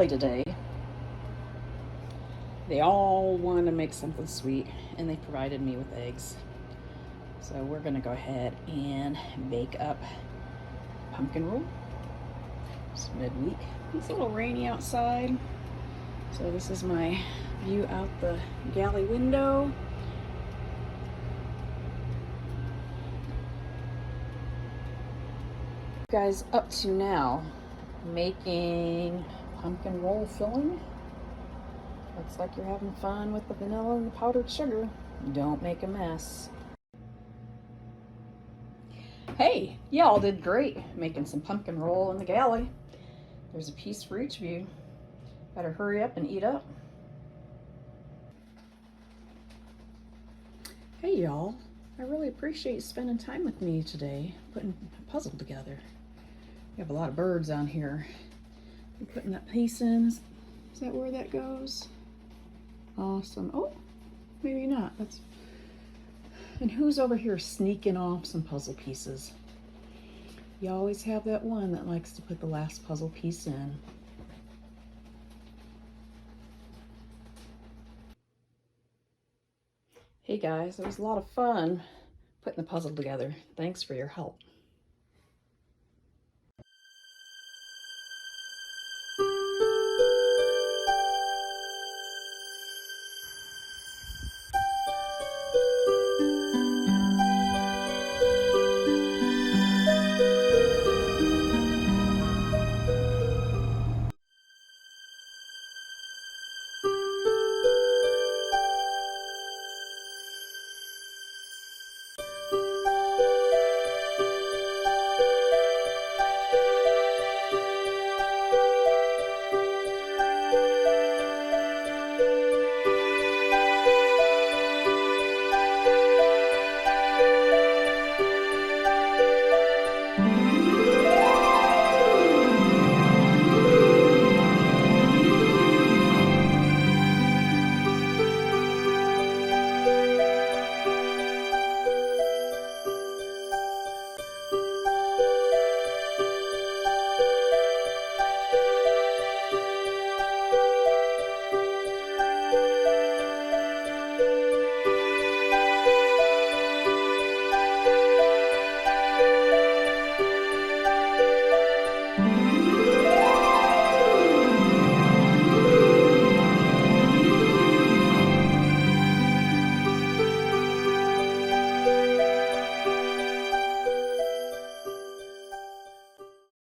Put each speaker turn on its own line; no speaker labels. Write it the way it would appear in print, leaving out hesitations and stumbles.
galley today. They all wanted to make something sweet, and they provided me with eggs. So we're gonna go ahead and bake up pumpkin roll. It's midweek. It's a little rainy outside. So this is my view out the galley window. Guys, up to now, making pumpkin roll filling. Looks like you're having fun with the vanilla and the powdered sugar. Don't make a mess. Hey, y'all did great making some pumpkin roll in the galley. There's a piece for each of you. Better hurry up and eat up. Hey y'all, I really appreciate you spending time with me today, putting a puzzle together. We have a lot of birds on here. You're putting that piece in. Is that where that goes? Awesome. Oh, maybe not. That's. And who's over here sneaking off some puzzle pieces? You always have that one that likes to put the last puzzle piece in. Hey guys, it was a lot of fun putting the puzzle together. Thanks for your help.